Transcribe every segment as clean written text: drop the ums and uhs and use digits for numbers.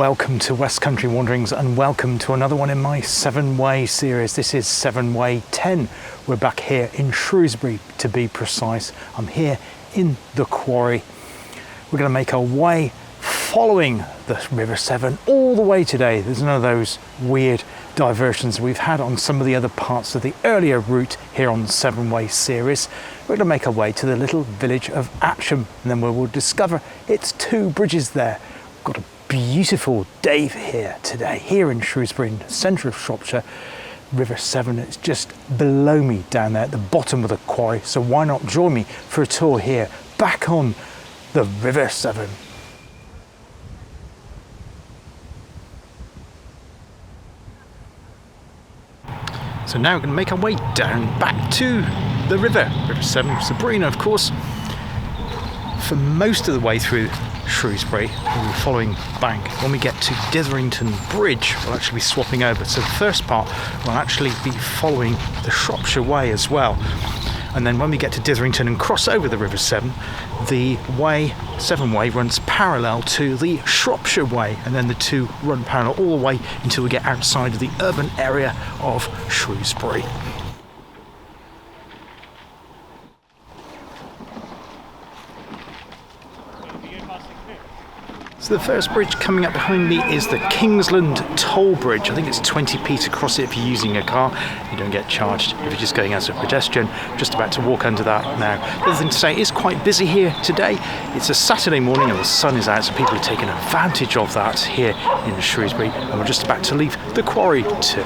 Welcome to West Country Wanderings and welcome to another one in my Severn Way series. This is Severn Way 10. We're back here in Shrewsbury to be precise. I'm here in the quarry. We're going to make our way following the River Severn all the way today. There's none of those weird diversions we've had on some of the other parts of the earlier route here on the Severn Way series. We're going to make our way to the little village of Atcham and then we will discover its two bridges there. We've got a beautiful day here today, here in Shrewsbury, in the centre of Shropshire. River Severn, it's just below me down there at the bottom of the quarry, so why not join me for a tour here, back on the River Severn. So now we're going to make our way down back to the River Severn, Sabrina of course. For most of the way through Shrewsbury, we'll be following bank. When we get to Ditherington Bridge, we'll actually be swapping over. So the first part will actually be following the Shropshire Way as well. And then when we get to Ditherington and cross over the River Severn, the Severn Way runs parallel to the Shropshire Way, and then the two run parallel all the way until we get outside of the urban area of Shrewsbury. So the first bridge coming up behind me is the Kingsland Toll Bridge. I think it's 20p to cross it if you're using a car. You don't get charged if you're just going as a pedestrian. Just about to walk under that now. The other thing to say, it is quite busy here today. It's a Saturday morning and the sun is out, so people are taking advantage of that here in Shrewsbury. And we're just about to leave the quarry too.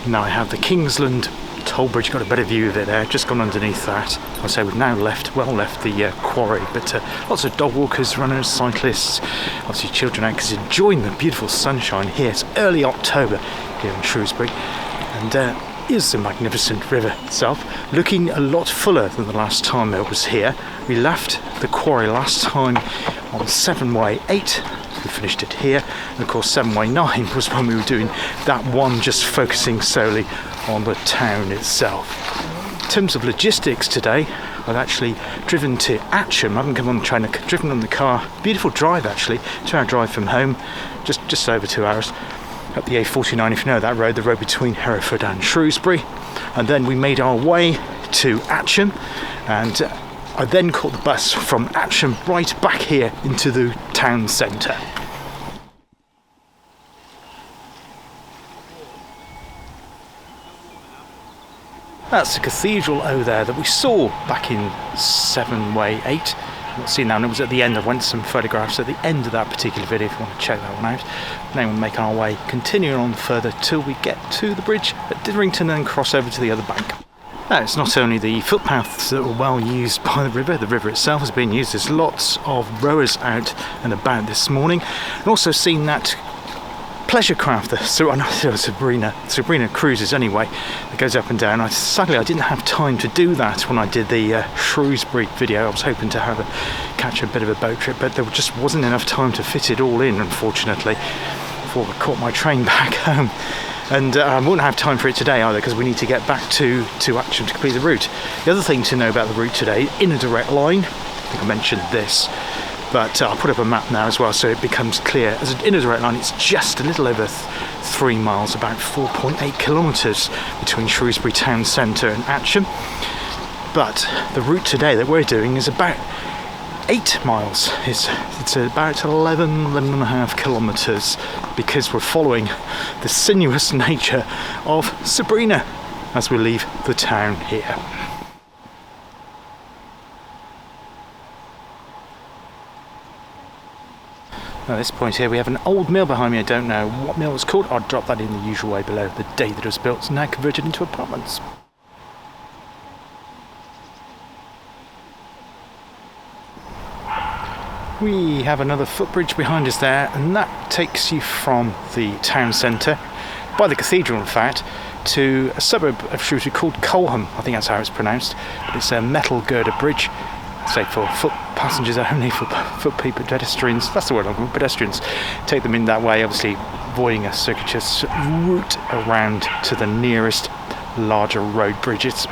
Now I have the Kingsland Toll Bridge, got a better view of it there, just gone underneath that. I say we've now left the quarry, but lots of dog walkers, runners, cyclists, obviously children out because enjoying the beautiful sunshine here. It's early October here in Shrewsbury and is the magnificent river itself, looking a lot fuller than the last time I was here. We left the quarry last time on Severn Way 8. We finished it here, and of course Severn Way 9 was when we were doing that one, just focusing solely on the town itself. In terms of logistics today, I've actually driven to Atcham. I haven't come on the train, I've driven on the car. Beautiful drive actually, 2-hour drive from home, just over 2 hours. Up the A49, if you know that road, the road between Hereford and Shrewsbury. And then we made our way to Atcham, and I then caught the bus from Atcham right back here into the town centre. That's the cathedral over there that we saw back in Severn Way 8. You'll see now, and it was at the end. I went to some photographs at the end of that particular video if you want to check that one out. Now we're making our way, continuing on further till we get to the bridge at Ditherington and then cross over to the other bank. Now, it's not only the footpaths that were well used by the river itself has been used. There's lots of rowers out and about this morning, and also seen that pleasure craft, the Sabrina cruises anyway, that goes up and down. Sadly I didn't have time to do that when I did the Shrewsbury video. I was hoping to catch a bit of a boat trip, but there just wasn't enough time to fit it all in, unfortunately, before I caught my train back home. And I won't have time for it today either, because we need to get back to Atcham to complete the route. The other thing to know about the route today, in a direct line, I think I mentioned this, but I'll put up a map now as well so it becomes clear. As an inner direct line, it's just a little over 3 miles, about 4.8 kilometres between Shrewsbury town centre and Atcham. But the route today that we're doing is about 8 miles. It's about 11.5 kilometres, because we're following the sinuous nature of Sabrina as we leave the town here. At this point here we have an old mill behind me. I don't know what mill it's called. I'll drop that in the usual way below. The day that it was built is now converted into apartments. We have another footbridge behind us there, and that takes you from the town centre, by the cathedral in fact, to a suburb of Shrewsbury called Colham. I think that's how it's pronounced, but it's a metal girder bridge, say for foot passengers only, for foot people, pedestrians, that's the word I'm looking for, pedestrians, take them in that way, obviously avoiding a circuitous route around to the nearest larger road bridges.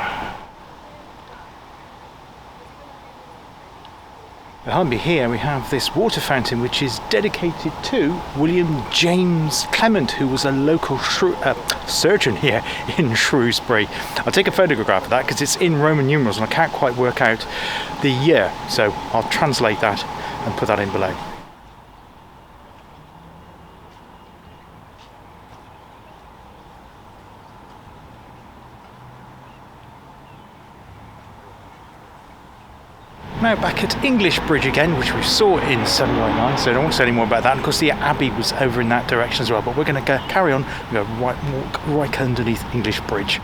Behind me here we have this water fountain which is dedicated to William James Clement, who was a local surgeon here in Shrewsbury. I'll take a photograph of that because it's in Roman numerals and I can't quite work out the year, so I'll translate that and put that in below. Now back at English Bridge again, which we saw in Severn Way 9, so I don't want to say any more about that. And of course the Abbey was over in that direction as well, but we're going to carry on and walk right underneath English Bridge.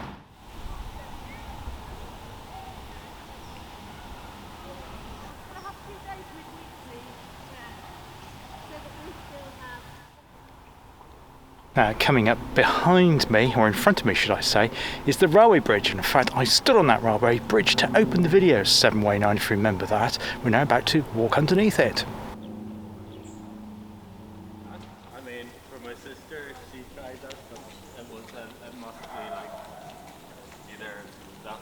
Now, coming up behind me, or in front of me should I say, is the railway bridge. And in fact, I stood on that railway bridge to open the video, Severn Way 9, if you remember that. We're now about to walk underneath it. I mean, for my sister, she tried that, but it must be like either that.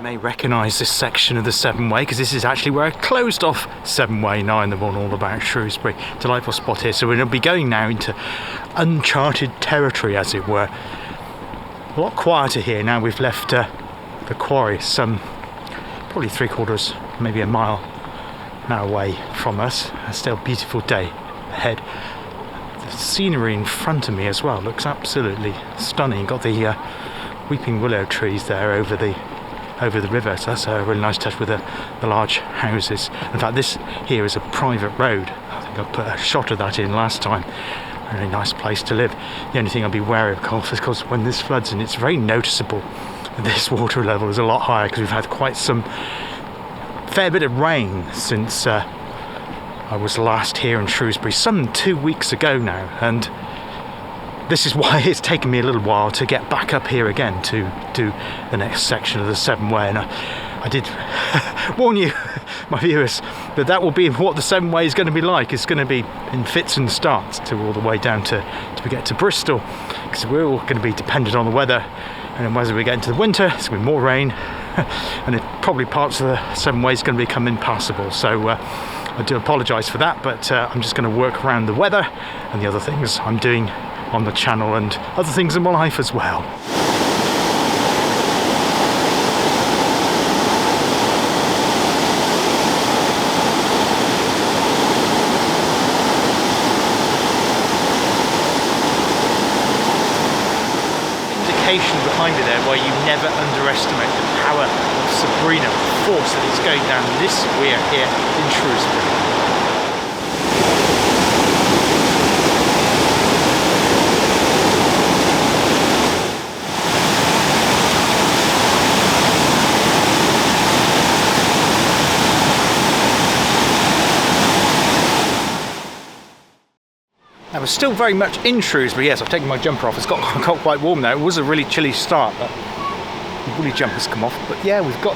May recognise this section of the Severn Way because this is actually where I closed off Severn Way 9, the one all about Shrewsbury. Delightful spot here. So we're going to be going now into uncharted territory, as it were. A lot quieter here now we've left the quarry, some probably 3/4, maybe a mile now away from us. A still beautiful day ahead. The scenery in front of me as well looks absolutely stunning. Got the weeping willow trees there over the river, so that's a really nice touch with the large houses. In fact, this here is a private road. I think I put a shot of that in last time. A really nice place to live. The only thing I'd be wary of, of course, is because when this floods, and it's very noticeable that this water level is a lot higher because we've had quite some fair bit of rain since I was last here in Shrewsbury some 2 weeks ago now, and this is why it's taken me a little while to get back up here again to do the next section of the Severn Way. And I did warn you, my viewers, that will be what the Severn Way is going to be like. It's going to be in fits and starts to all the way down to we get to Bristol, because we're all going to be dependent on the weather. And then as we get into the winter, it's going to be more rain, and probably parts of the Severn Way is going to become impassable. So I do apologise for that, but I'm just going to work around the weather and the other things I'm doing on the channel and other things in my life as well. Indication behind me there where you never underestimate the power of Sabrina, the force that is going down this weir here in Shrewsbury. Now we're still very much in Shrewsbury. Yes, I've taken my jumper off. It's got quite warm now. It was a really chilly start, but the woolly jumper's come off. But yeah, we've got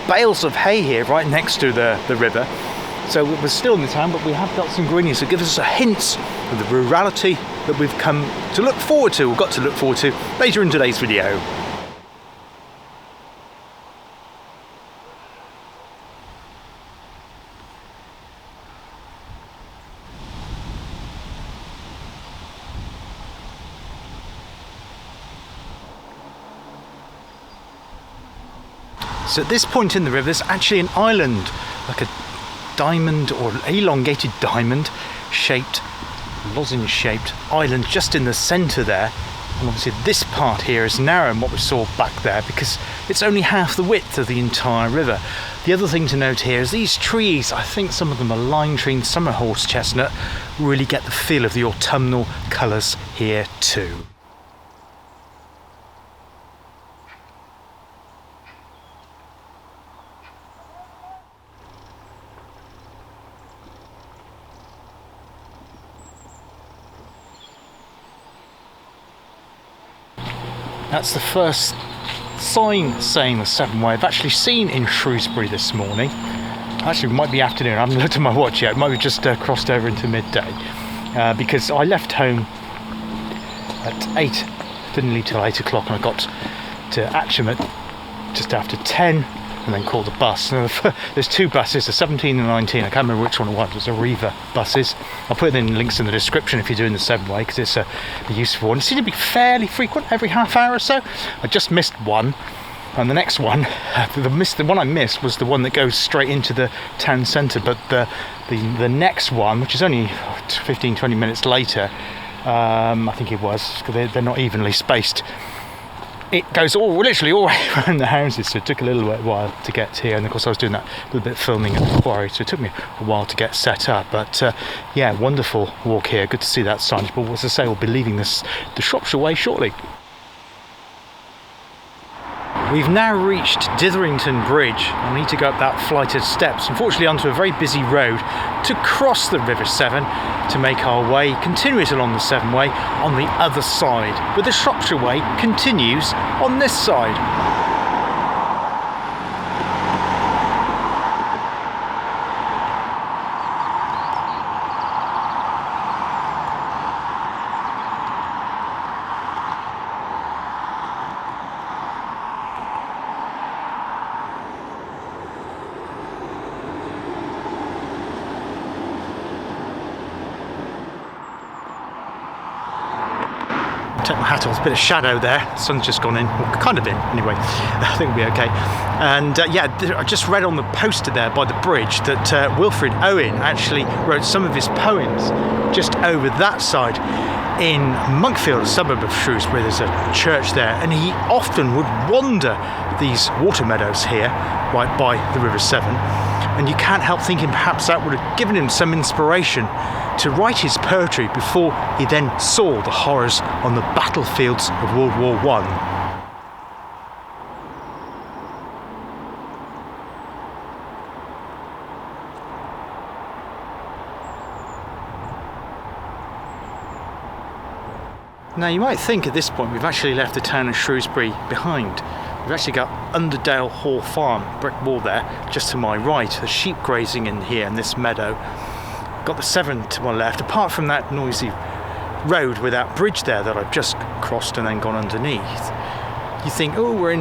bales of hay here right next to the river. So we're still in the town, but we have got some greenies that give us a hint of the rurality that we've come to look forward to, or got to look forward to, later in today's video. So at this point in the river, there's actually an island, like a diamond or elongated diamond shaped, lozenge shaped island just in the centre there. And obviously this part here is narrower than what we saw back there because it's only half the width of the entire river. The other thing to note here is these trees, I think some of them are lime trees, some are horse chestnut, really get the feel of the autumnal colours here too. That's the first sign saying the Severn Way I've actually seen in Shrewsbury this morning. Actually, it might be afternoon. I haven't looked at my watch yet. It might be just crossed over into midday because I left home at 8. Didn't leave till 8 o'clock, and I got to Atcham at just after 10, and then caught the bus. Now, there's two buses, the 17 and 19. I can't remember which one it was. It was the Riva buses. I'll put in links in the description if you're doing the Severn Way because it's a useful one. It seems to be fairly frequent, every half hour or so. I just missed one, and the next one, the one I missed was the one that goes straight into the town centre. But the next one, which is only 15-20 minutes later, I think it was, because they're not evenly spaced. It goes literally all the way around the houses, so it took a little while to get here. And of course I was doing that little bit of filming at the quarry, so it took me a while to get set up. But yeah, wonderful walk here. Good to see that signage. But as I say, we'll be leaving the Shropshire Way shortly. We've now reached Ditherington Bridge. I need to go up that flight of steps, unfortunately onto a very busy road, to cross the River Severn to make our way, continue it along the Severn Way on the other side. But the Shropshire Way continues on this side. Take my hat off, there's a bit of shadow there, the sun's just gone in, well, kind of in anyway, I think we'll be okay. And yeah, I just read on the poster there by the bridge that Wilfred Owen actually wrote some of his poems just over that side in Monkfield, a suburb of Shrewsbury. There's a church there, and he often would wander these water meadows here right by the River Severn, and you can't help thinking perhaps that would have given him some inspiration to write his poetry before he then saw the horrors on the battlefields of World War I. Now you might think at this point we've actually left the town of Shrewsbury behind. We've actually got Underdale Hall Farm, brick wall there, just to my right. There's sheep grazing in here in this meadow. Got the Severn to my left, apart from that noisy road with that bridge there that I've just crossed and then gone underneath. You think, oh, we're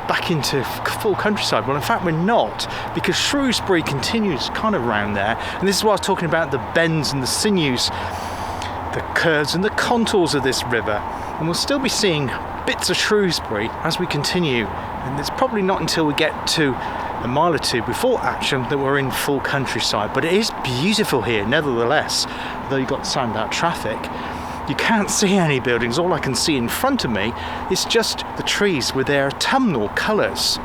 back into full countryside. Well, in fact, we're not, because Shrewsbury continues kind of round there. And this is what I was talking about, the bends and the sinews, the curves and the contours of this river. And we'll still be seeing bits of Shrewsbury as we continue. And it's probably not until we get to a mile or two before Atcham that we're in full countryside, but it is beautiful here nevertheless. Although you've got the sound about traffic, you can't see any buildings. All I can see in front of me is just the trees with their autumnal colours.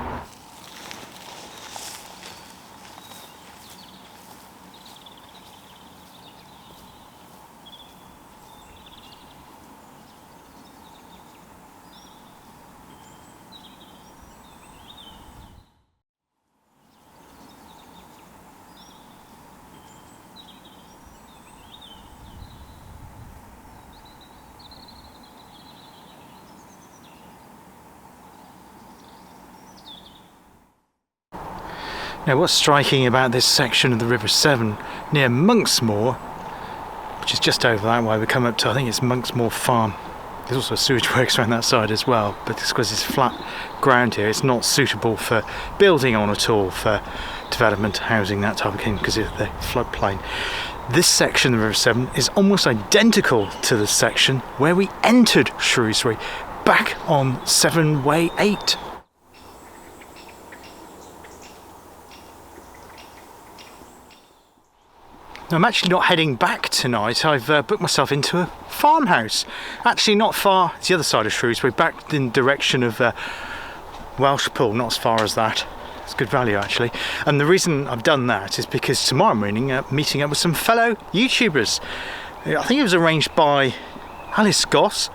Now, what's striking about this section of the River Severn near Monkmore, which is just over that way, we come up to, I think it's Monkmore Farm. There's also sewage works around that side as well, but because it's flat ground here, it's not suitable for building on at all, for development, housing, that type of thing, because of the floodplain. This section of the River Severn is almost identical to the section where we entered Shrewsbury, back on Severn Way 8. I'm actually not heading back tonight. I've booked myself into a farmhouse. Actually not far, it's the other side of Shrewsbury, back in the direction of Welshpool, not as far as that. It's good value actually. And the reason I've done that is because tomorrow morning I'm meeting up with some fellow YouTubers. I think it was arranged by Alice Goss.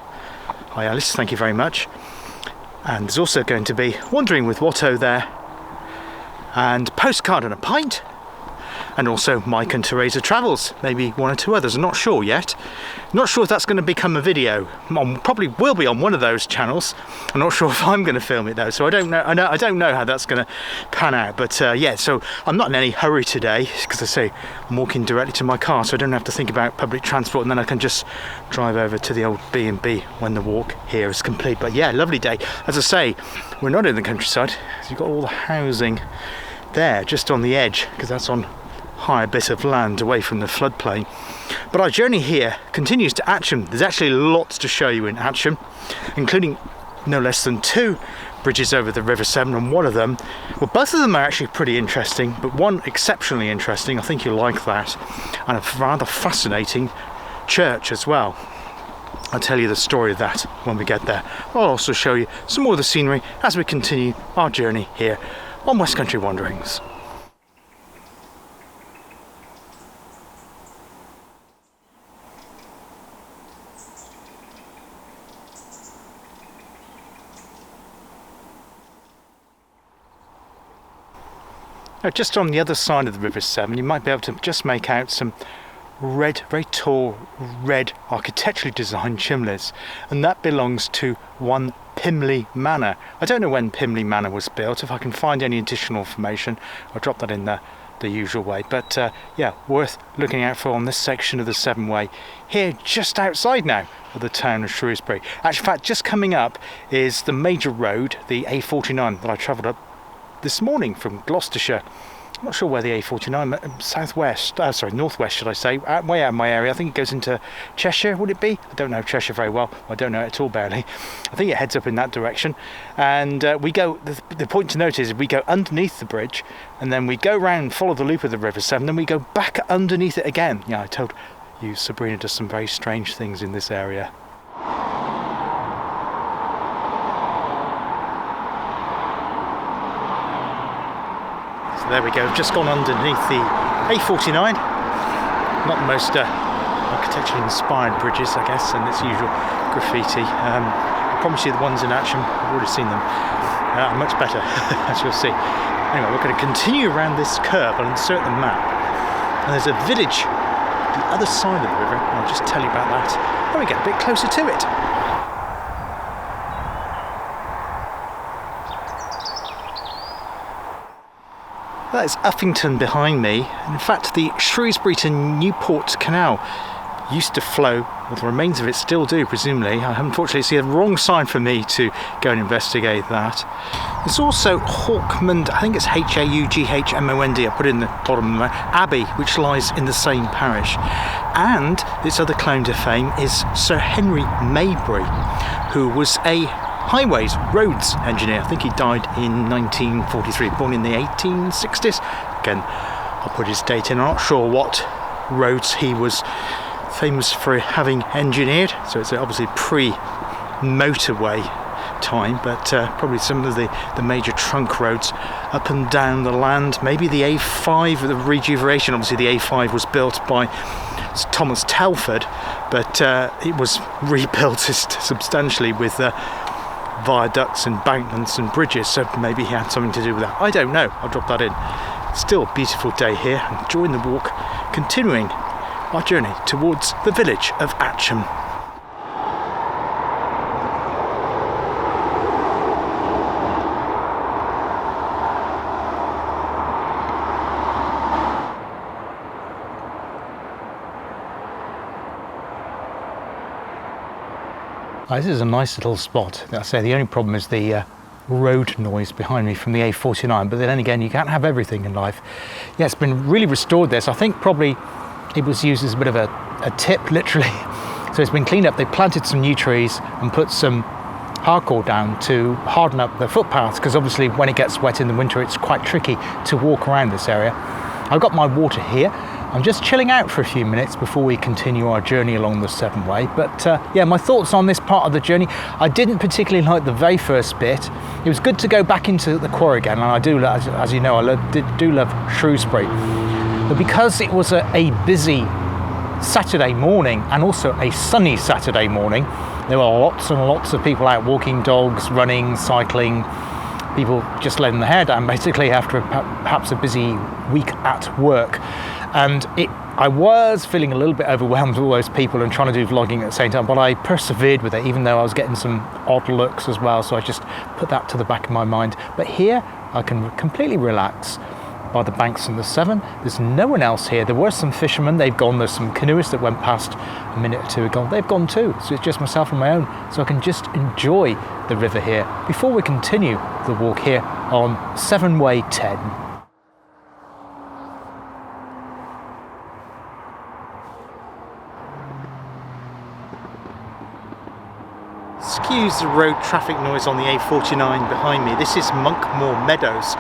Hi Alice, thank you very much. And there's also going to be Wandering with Watto there, and Postcard and a Pint, and also Mike and Teresa Travels, maybe one or two others, I'm not sure yet. Not sure if that's going to become a video. Probably will be on one of those channels. I'm not sure if I'm going to film it though, so I don't know how that's going to pan out. But yeah, so I'm not in any hurry today, because I say I'm walking directly to my car, so I don't have to think about public transport, and then I can just drive over to the old B&B when the walk here is complete. But yeah, lovely day. As I say, we're not in the countryside, so you've got all the housing there just on the edge, because that's on higher bit of land away from the floodplain. But our journey here continues to Atcham. There's actually lots to show you in Atcham, including no less than 2 bridges over the River Severn, and one of them, well, both of them are actually pretty interesting, but one exceptionally interesting, I think you'll like that, and a rather fascinating church as well. I'll tell you the story of that when we get there. I'll also show you some more of the scenery as we continue our journey here on West Country Wanderings. Now, just on the other side of the River Severn, you might be able to just make out some red, very tall, red, architecturally designed chimneys, and that belongs to one Pimley Manor. I don't know when Pimley Manor was built. If I can find any additional information, I'll drop that in the usual way. But yeah, worth looking out for on this section of the Severn Way, here just outside now of the town of Shrewsbury. Actually, in fact, just coming up is the major road, the A49, that I travelled up this morning from Gloucestershire. I'm not sure where the A49, northwest should I say, way out of my area. I think it goes into Cheshire, would it be? I don't know Cheshire very well. I don't know it at all, barely. I think it heads up in that direction. And we go, the point to note is we go underneath the bridge, and then we go round, follow the loop of the River Severn, then we go back underneath it again. Yeah, I told you Sabrina does some very strange things in this area. There we go, just gone underneath the A49. Not the most architecturally inspired bridges, I guess, and its usual graffiti. I promise you the ones in Atcham, I've already seen them, are much better, as you'll see. Anyway, we're going to continue around this curve. I'll insert the map. And there's a village the other side of the river, and I'll just tell you about that when we get a bit closer to it. That is Uffington behind me. In fact, the Shrewsbury to Newport Canal used to flow, or the remains of it still do, presumably. Unfortunately, it's the wrong side for me to go and investigate that. There's also Hawkmond, I think it's Haughmond, I put it in the bottom of the Abbey, which lies in the same parish. And its other claim to fame is Sir Henry Maybury, who was a highways, roads engineer. I think he died in 1943, born in the 1860s. Again, I'll put his date in. I'm not sure what roads he was famous for having engineered, so it's obviously pre-motorway time, but probably some of the major trunk roads up and down the land. Maybe the A5, the rejuvenation. Obviously the A5 was built by Thomas Telford, but it was rebuilt substantially with viaducts, embankments and bridges, so maybe he had something to do with that. I don't know, I'll drop that in. Still a beautiful day here, enjoying the walk, continuing our journey towards the village of Atcham. This is a nice little spot. I say the only problem is the road noise behind me from the A49, but then again, you can't have everything in life. Yeah, it's been really restored this. I think probably it was used as a bit of a tip, literally. So it's been cleaned up. They planted some new trees and put some hardcore down to harden up the footpaths, because obviously when it gets wet in the winter, it's quite tricky to walk around this area. I've got my water here. I'm just chilling out for a few minutes before we continue our journey along the Severn Way. But yeah, my thoughts on this part of the journey. I didn't particularly like the very first bit. It was good to go back into the quarry again, and I do, as you know, do love Shrewsbury. But because it was a busy Saturday morning and also a sunny Saturday morning, there were lots and lots of people out walking dogs, running, cycling, people just letting their hair down basically after perhaps a busy week at work. And I was feeling a little bit overwhelmed with all those people and trying to do vlogging at the same time, but I persevered with it, even though I was getting some odd looks as well, so I just put that to the back of my mind. But here I can completely relax by the banks of the Severn. There's no one else here. There were some fishermen, they've gone. There's some canoeists that went past a minute or two ago, they've gone too. So it's just myself on my own, so I can just enjoy the river here before we continue the walk here on Severn Way 10. Excuse the road traffic noise on the A49 behind me. This is Monkmore Meadows,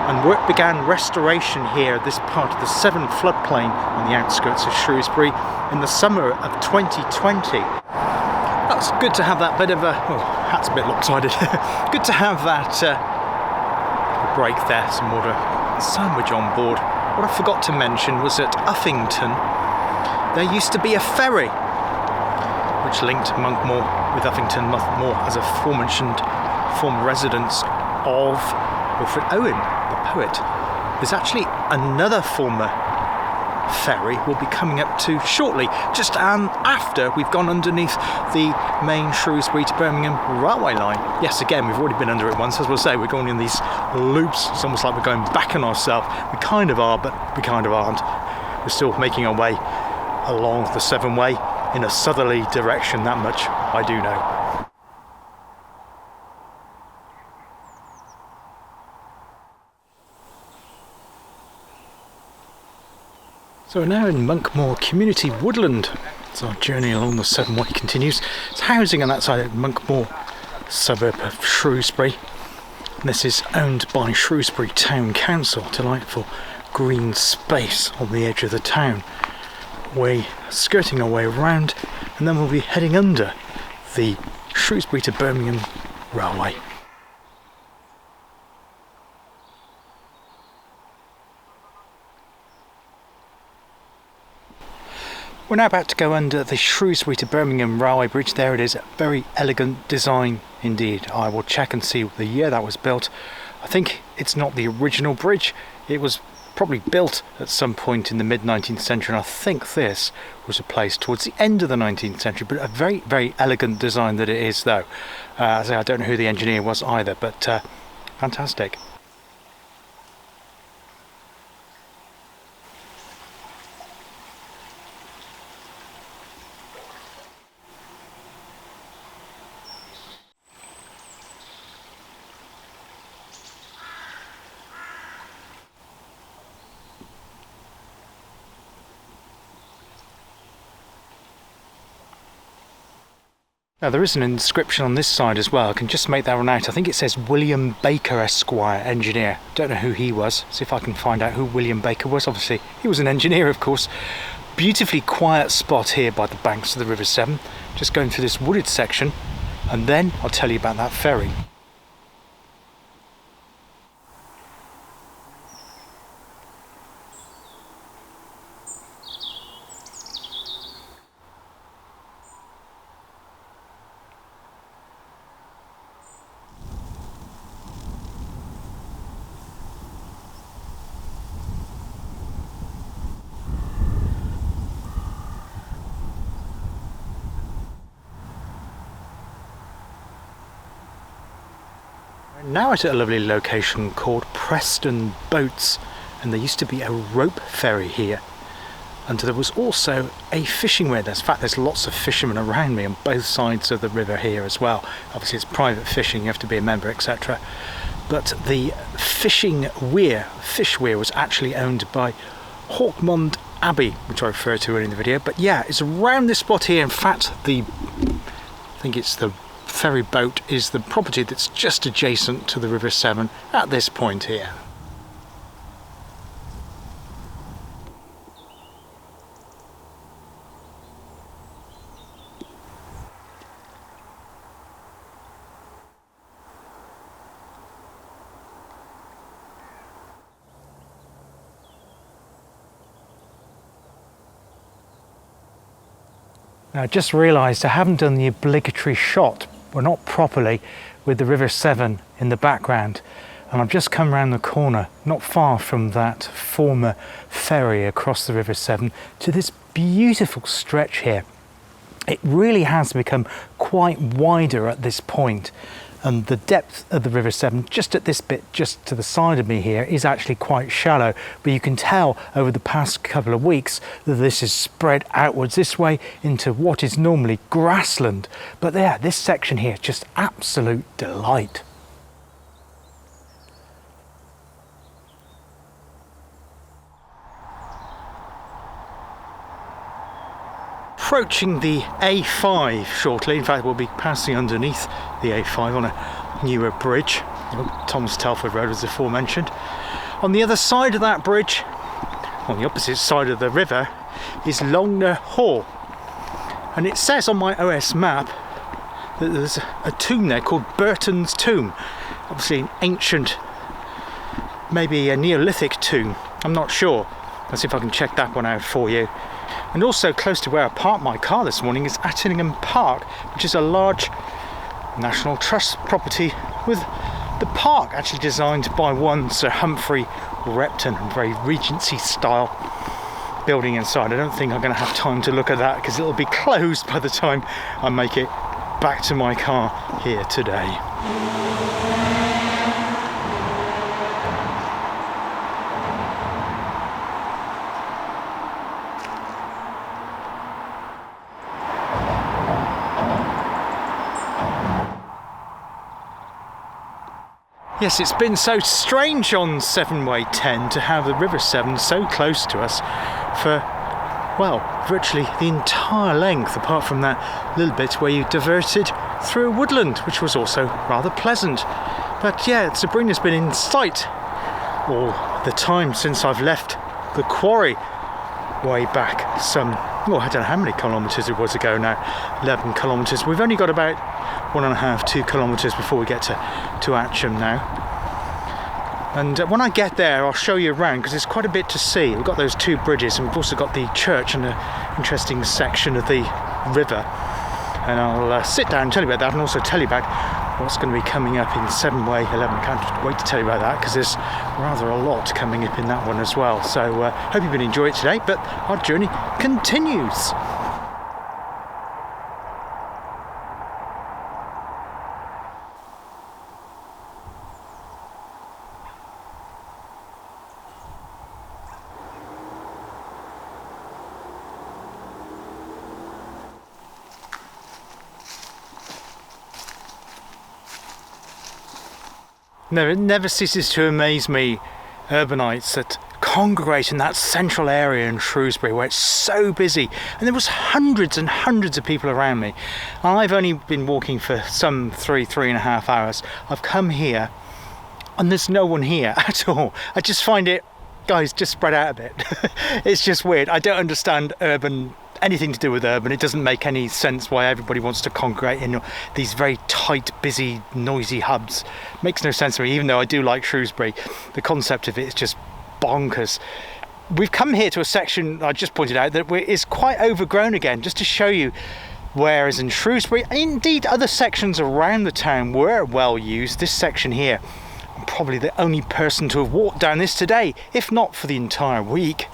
and work began restoration here, this part of the Severn floodplain on the outskirts of Shrewsbury, in the summer of 2020. That's good to have that bit of a, oh, hat's a bit lopsided. Good to have that break there, some water sandwich on board. What I forgot to mention was at Uffington there used to be a ferry which linked Monkmore with Uffington. Monkmore as a aforementioned former residence of Wilfred Owen, the poet. There's actually another former ferry we'll be coming up to shortly, just after we've gone underneath the main Shrewsbury to Birmingham railway line. Yes, again, we've already been under it once. As we'll say, we're going in these loops. It's almost like we're going back on ourselves. We kind of are, but we kind of aren't. We're still making our way along the Severn Way in a southerly direction, that much I do know. So we're now in Monkmore Community Woodland. So our journey along the Severn Way continues. It's housing on that side of Monkmore, suburb of Shrewsbury. And this is owned by Shrewsbury Town Council. Delightful green space on the edge of the town. We're skirting our way around, and then we'll be heading under the Shrewsbury to Birmingham railway. We're now about to go under the Shrewsbury to Birmingham railway bridge. There it is, a very elegant design indeed. I will check and see the year that was built. I think it's not the original bridge. It was probably built at some point in the mid-19th century, and I think this was replaced towards the end of the 19th century, but a very, very elegant design that it is though. I don't know who the engineer was either, but fantastic. Now there is an inscription on this side as well. I can just make that one out. I think it says William Baker Esquire, engineer. Don't know who he was. See if I can find out who William Baker was. Obviously he was an engineer, of course. Beautifully quiet spot here by the banks of the River Severn. Just going through this wooded section, and then I'll tell you about that ferry. Now at a lovely location called Preston Boats, and there used to be a rope ferry here, and there was also a fishing weir. In fact, there's lots of fishermen around me on both sides of the river here as well. Obviously it's private fishing, you have to be a member, etc. But the fishing weir, fish weir, was actually owned by Hawkmond Abbey, which I referred to earlier in the video. But yeah, it's around this spot here. In fact, I think it's the ferry boat is the property that's just adjacent to the River Severn at this point here. Now I just realised I haven't done the obligatory shot, well not properly, with the River Severn in the background, and I've just come round the corner not far from that former ferry across the River Severn to this beautiful stretch here. It really has become quite wider at this point, and the depth of the River Severn just at this bit just to the side of me here is actually quite shallow, but you can tell over the past couple of weeks that this is spread outwards this way into what is normally grassland. But there, this section here, just absolute delight. Approaching the A5 shortly. In fact, we'll be passing underneath the A5 on a newer bridge. Thomas Telford Road, as aforementioned. On the other side of that bridge, on the opposite side of the river, is Longner Hall. And it says on my OS map that there's a tomb there called Burton's Tomb. Obviously an ancient, maybe a Neolithic tomb. I'm not sure. Let's see if I can check that one out for you. And also close to where I parked my car this morning is Atcham Park, which is a large National Trust property with the park actually designed by one Sir Humphrey Repton, a very Regency style building inside. I don't think I'm going to have time to look at that because it'll be closed by the time I make it back to my car here today. Yes, it's been so strange on Severn Way 10 to have the River Severn so close to us for, well, virtually the entire length, apart from that little bit where you diverted through a woodland, which was also rather pleasant. But yeah, Sabrina's been in sight all the time since I've left the quarry way back some, well, I don't know how many kilometres it was ago now, 11 kilometres. We've only got about 1.5, 2 kilometres before we get to Atcham now. And when I get there I'll show you around because there's quite a bit to see. We've got those two bridges and we've also got the church and an interesting section of the river. And I'll sit down and tell you about that, and also tell you about what's going to be coming up in Severn Way 11. I can't wait to tell you about that because there's rather a lot coming up in that one as well. So hope you've been enjoying it today, but our journey continues. No, it never ceases to amaze me, urbanites that congregate in that central area in Shrewsbury where it's so busy, and there was hundreds and hundreds of people around me. I've only been walking for some 3.5 hours. I've come here and there's no one here at all. I just find it, guys, just spread out a bit. It's just weird. I don't understand anything to do with urban. It doesn't make any sense why everybody wants to congregate in these very tight, busy, noisy hubs. Makes no sense to me, even though I do like Shrewsbury. The concept of it is just bonkers. We've come here to a section I just pointed out that is quite overgrown again, just to show you, whereas in Shrewsbury, and indeed other sections around the town were well used, this section here, I'm probably the only person to have walked down this today, if not for the entire week.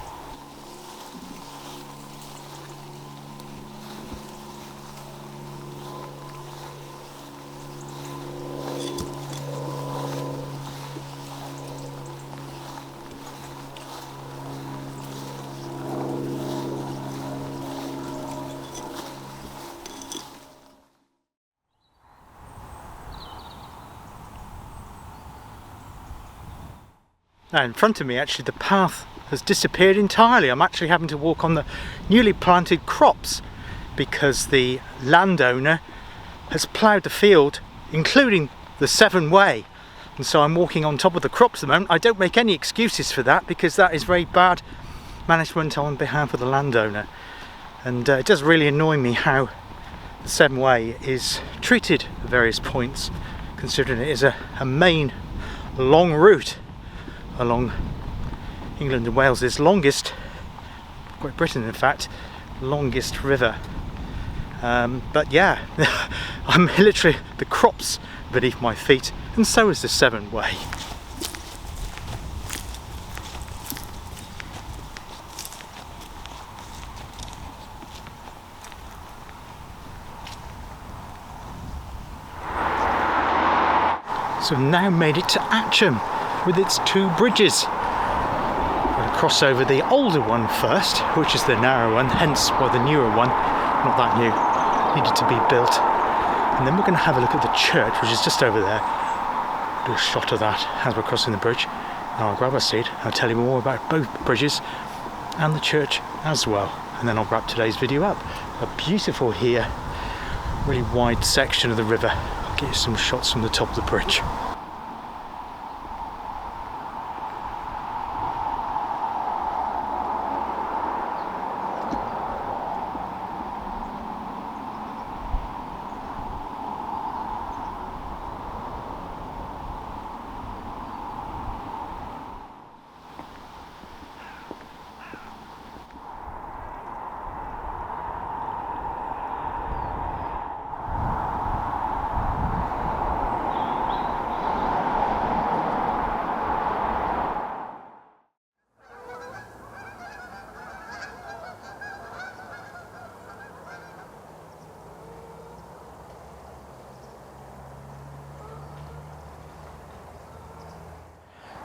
Now in front of me actually the path has disappeared entirely. I'm actually having to walk on the newly planted crops because the landowner has ploughed the field, including the Severn Way, and so I'm walking on top of the crops at the moment. I don't make any excuses for that because that is very bad management on behalf of the landowner, and it does really annoy me how the Severn Way is treated at various points, considering it is a main long route along England and Wales' longest, Great Britain in fact, longest river. But yeah, I'm literally, the crops beneath my feet, and so is the Severn Way. So we've now made it to Atcham with its two bridges. We're going to cross over the older one first, which is the narrow one, hence why the newer one, not that new, needed to be built. And then we're going to have a look at the church, which is just over there. Do a shot of that as we're crossing the bridge. And I'll grab a seat, I'll tell you more about both bridges and the church as well. And then I'll wrap today's video up. A beautiful here, really wide section of the river. I'll get you some shots from the top of the bridge.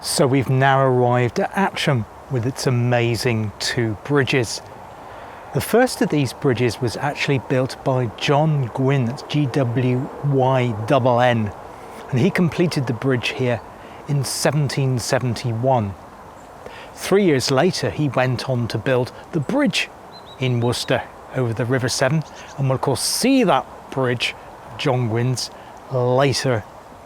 So we've now arrived at Atcham with its amazing two bridges. The first of these bridges was actually built by John Gwynn, that's Gwynn, and he completed the bridge here in 1771. 3 years later he went on to build the bridge in Worcester over the River Severn, and we'll of course see that bridge, John Gwynn's, later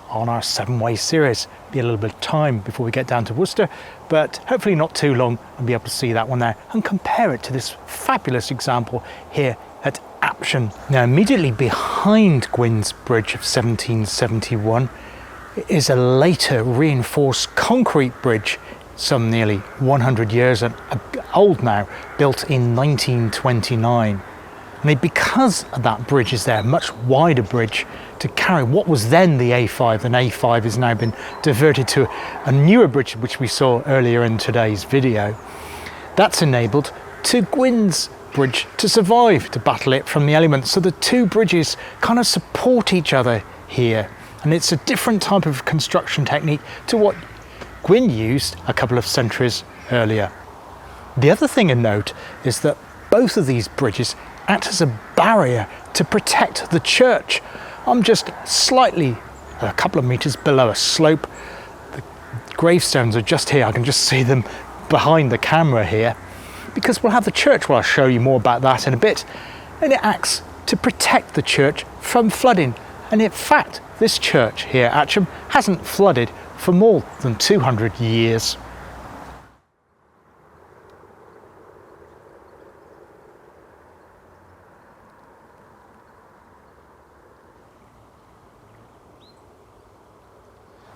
on our Severn Way series. Be a little bit of time before we get down to Worcester, but hopefully not too long, and be able to see that one there and compare it to this fabulous example here at Atcham. Now immediately behind Gwynn's bridge of 1771 is a later reinforced concrete bridge, some nearly 100 years old now, built in 1929. And because that bridge is there, a much wider bridge to carry what was then the A5, and A5 has now been diverted to a newer bridge which we saw earlier in today's video. That's enabled to Gwynn's bridge to survive, to battle it from the elements. So the two bridges kind of support each other here, and it's a different type of construction technique to what Gwynn used a couple of centuries earlier. The other thing to note is that both of these bridges act as a barrier to protect the church. I'm just slightly, a couple of meters below a slope. The gravestones are just here. I can just see them behind the camera here, because we'll have the church, well, I'll show you more about that in a bit, and it acts to protect the church from flooding. And in fact, this church here, Atcham, hasn't flooded for more than 200 years.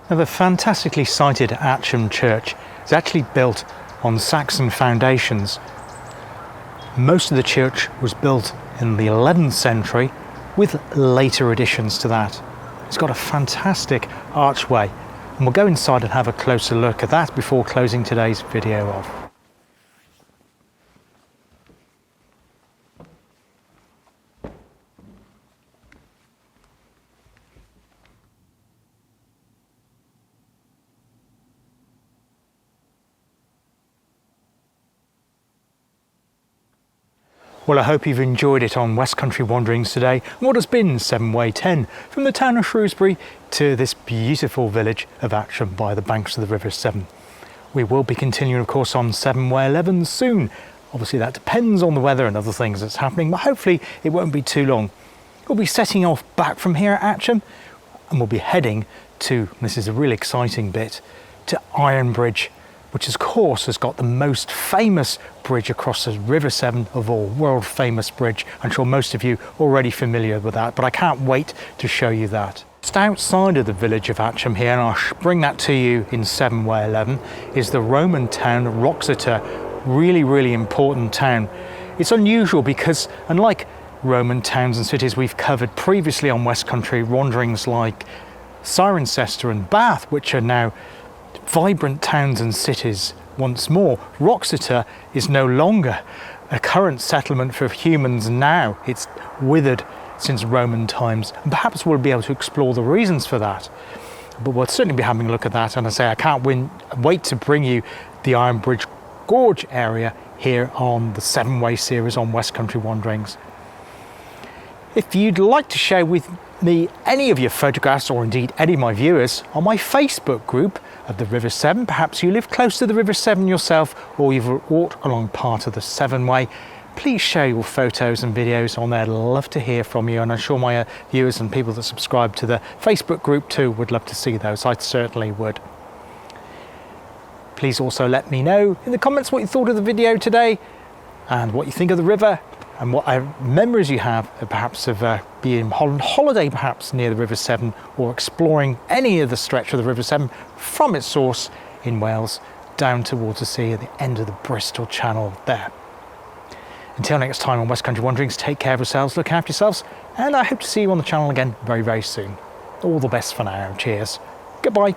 Now, the fantastically sited Atcham Church is actually built on Saxon foundations. Most of the church was built in the 11th century with later additions to that. It's got a fantastic archway, and we'll go inside and have a closer look at that before closing today's video off. Well, I hope you've enjoyed it on West Country Wanderings today, and what has been Severn Way 10, from the town of Shrewsbury to this beautiful village of Atcham by the banks of the River Severn. We will be continuing, of course, on Severn Way 11 soon. Obviously that depends on the weather and other things that's happening, but hopefully it won't be too long. We'll be setting off back from here at Atcham, and we'll be heading to, this is a really exciting bit, to Ironbridge, which of course has got the most famous bridge across the River Severn of all, world famous bridge. I'm sure most of you are already familiar with that, but I can't wait to show you that. Just outside of the village of Atcham here, and I'll bring that to you in Severn Way 11, is the Roman town Wroxeter. Really, really important town. It's unusual because unlike Roman towns and cities we've covered previously on West Country Wanderings, like Cirencester and Bath, which are now vibrant towns and cities once more. Wroxeter is no longer a current settlement for humans now. It's withered since Roman times, and perhaps we'll be able to explore the reasons for that. But we'll certainly be having a look at that, and I can't wait to bring you the Iron Bridge Gorge area here on the Severn Way series on West Country Wanderings. If you'd like to share with me any of your photographs, or indeed any of my viewers, on my Facebook group of the River Severn, perhaps you live close to the River Severn yourself, or you've walked along part of the Severn Way, please share your photos and videos on there. I'd love to hear from you, and I'm sure my viewers and people that subscribe to the Facebook group too would love to see those. I certainly would. Please also let me know in the comments what you thought of the video today, and what you think of the river, and what memories you have perhaps of being on holiday perhaps near the River Severn, or exploring any of the stretch of the River Severn from its source in Wales down towards the sea at the end of the Bristol Channel there. Until next time on West Country Wanderings, take care of yourselves, look after yourselves, and I hope to see you on the channel again very, very soon. All the best for now. Cheers. Goodbye.